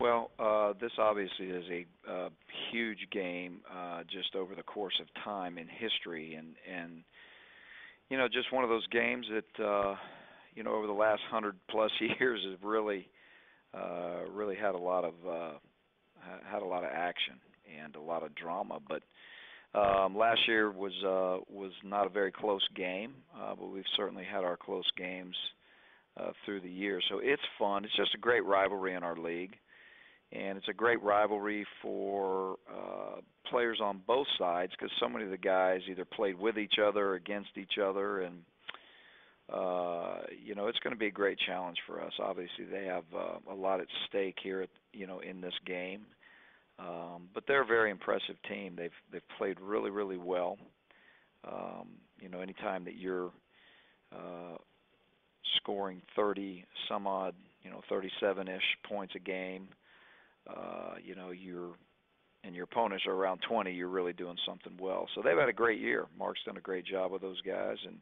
Well, this obviously is a huge game just over the course of time in history, and just one of those games that over the last 100+ years have really had a lot of action and a lot of drama. But last year was not a very close game, but we've certainly had our close games through the year. So it's fun. It's just a great rivalry in our league. And it's a great rivalry for players on both sides because so many of the guys either played with each other or against each other. And, it's going to be a great challenge for us. Obviously, they have a lot at stake here, in this game. But they're a very impressive team. They've played really, really well. Anytime that you're scoring 30 some odd, 37-ish points a game, and your opponents are around 20, you're really doing something well. So they've had a great year. Mark's done a great job with those guys, and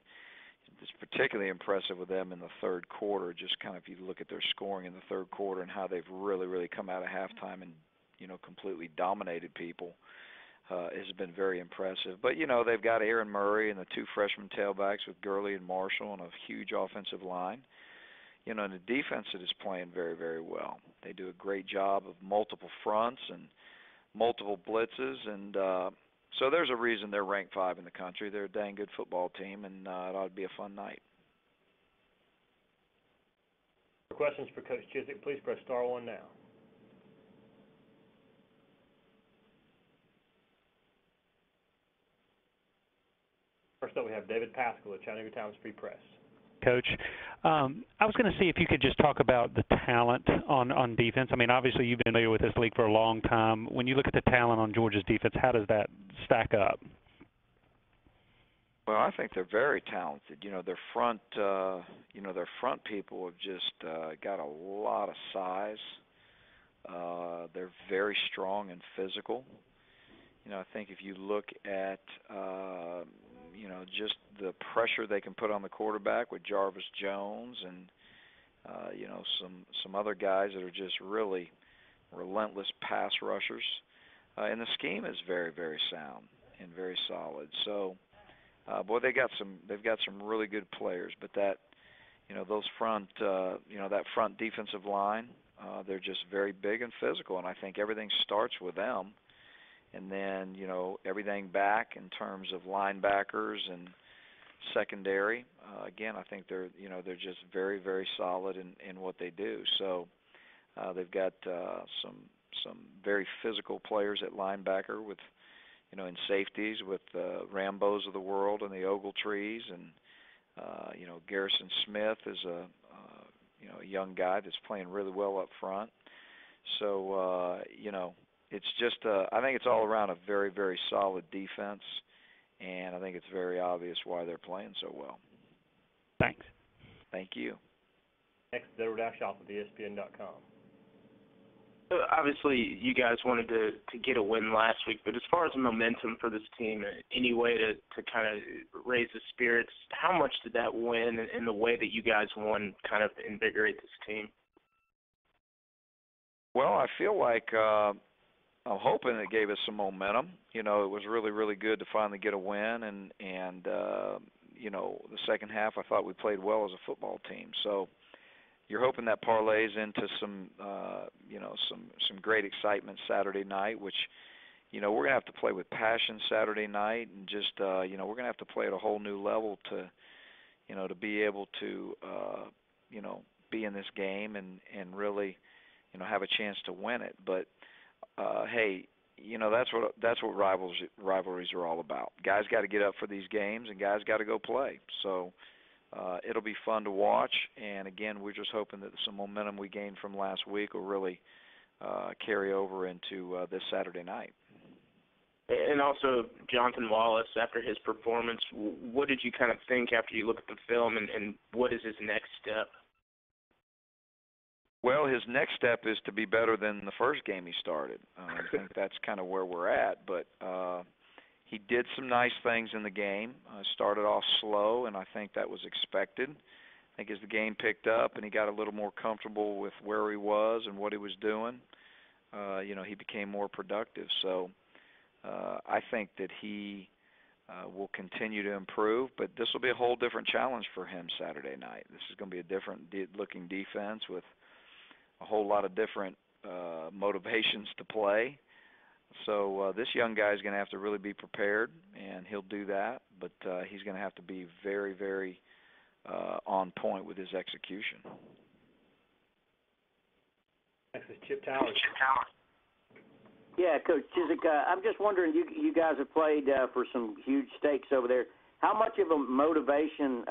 it's particularly impressive with them in the third quarter. Just kind of if you look at their scoring in the third quarter and how they've really, really come out of halftime and completely dominated people has been very impressive. But they've got Aaron Murray and the two freshman tailbacks with Gurley and Marshall and a huge offensive line. And the defense that is playing very, very well. They do a great job of multiple fronts and multiple blitzes, and so there's a reason they're ranked 5 in the country. They're a dang good football team, and it ought to be a fun night. For questions for Coach Chizik, please press *1 now. First up, we have David Pascal at Chattanooga Times Free Press. Coach, I was going to see if you could just talk about the talent on defense. I mean, obviously you've been familiar with this league for a long time. When you look at the talent on Georgia's defense, how does that stack up? Well, I think they're very talented. Their front people have just got a lot of size. They're very strong and physical. I think if you look at just the pressure they can put on the quarterback with Jarvis Jones and some other guys that are just really relentless pass rushers, and the scheme is very, very sound and very solid. So, they've got some really good players, but that front defensive line, they're just very big and physical, and I think everything starts with them. And then, everything back in terms of linebackers and secondary. Again, I think they're just very, very solid in what they do. So they've got some very physical players at linebacker with, in safeties with Rambos of the world and the Ogletrees. And, Garrison Smith is a young guy that's playing really well up front. So, it's just, I think it's all around a very, very solid defense, and I think it's very obvious why they're playing so well. Thanks. Thank you. Next, Edward Ashoff with ESPN.com. Obviously, you guys wanted to get a win last week, but as far as the momentum for this team, any way to kind of raise the spirits, how much did that win and the way that you guys won kind of invigorate this team? Well, I feel like I'm hoping it gave us some momentum. It was really, really good to finally get a win, and the second half I thought we played well as a football team. So you're hoping that parlays into some great excitement Saturday night, which, we're going to have to play with passion Saturday night, and just, we're going to have to play at a whole new level to be able to, be in this game and really, have a chance to win it. But hey, that's what rivalries are all about. Guys got to get up for these games, and guys got to go play. So it'll be fun to watch. And again, we're just hoping that some momentum we gained from last week will really carry over into this Saturday night. And also, Jonathan Wallace, after his performance, what did you kind of think after you look at the film, and what is his next step? Well, his next step is to be better than the first game he started. I think that's kind of where we're at. But he did some nice things in the game. Started off slow, and I think that was expected. I think as the game picked up and he got a little more comfortable with where he was and what he was doing, he became more productive. So I think that he will continue to improve, but this will be a whole different challenge for him Saturday night. This is going to be a different looking defense with a whole lot of different motivations to play. So this young guy is going to have to really be prepared, and he'll do that, but he's going to have to be very, very on point with his execution. Next is Chip Towers. Yeah, Coach Chizik, I'm just wondering, you guys have played for some huge stakes over there. How much of a motivation,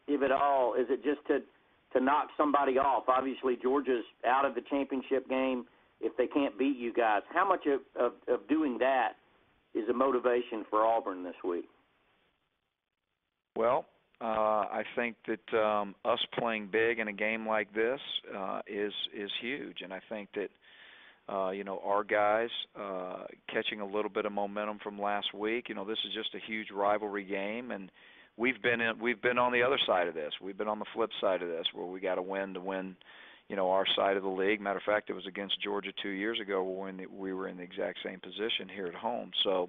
if at all, is it just to knock somebody off? Obviously, Georgia's out of the championship game if they can't beat you guys. How much of doing that is a motivation for Auburn this week? Well, I think that us playing big in a game like this is huge, and I think that our guys catching a little bit of momentum from last week. This is just a huge rivalry game, and we've been on the other side of this. We've been on the flip side of this, where we got to win our side of the league. Matter of fact, it was against Georgia 2 years ago when we were in the exact same position here at home. So,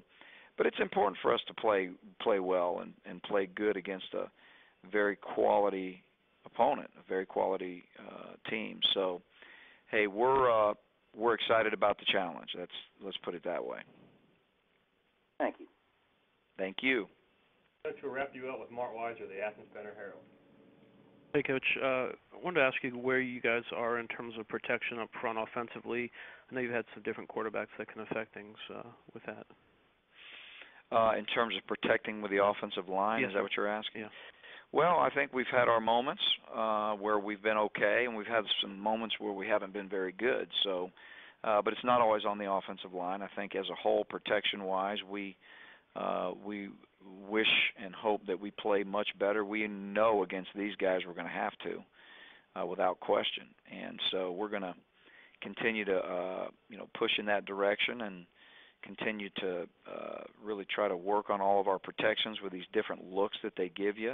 but it's important for us to play well and play good against a very quality opponent, a very quality team. So, hey, we're excited about the challenge. Let's put it that way. Thank you. Thank you. Coach, we'll wrap you up with Mark Weiser, the Athens Banner-Herald. Hey, Coach. I wanted to ask you where you guys are in terms of protection up front offensively. I know you've had some different quarterbacks that can affect things with that. In terms of protecting with the offensive line, yes, is that what you're asking? Yeah. Well, I think we've had our moments where we've been okay, and we've had some moments where we haven't been very good. So, but it's not always on the offensive line. I think as a whole, protection-wise, we wish and hope that we play much better. We know against these guys we're going to have to, without question. And so we're going to continue to push in that direction and continue to really try to work on all of our protections with these different looks that they give you.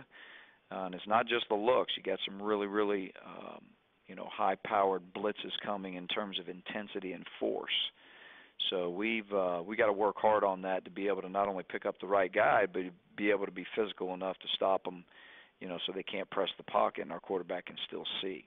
And it's not just the looks. You got some really, really, high-powered blitzes coming in terms of intensity and force. So we got to work hard on that to be able to not only pick up the right guy, but be able to be physical enough to stop them, so they can't press the pocket and our quarterback can still see.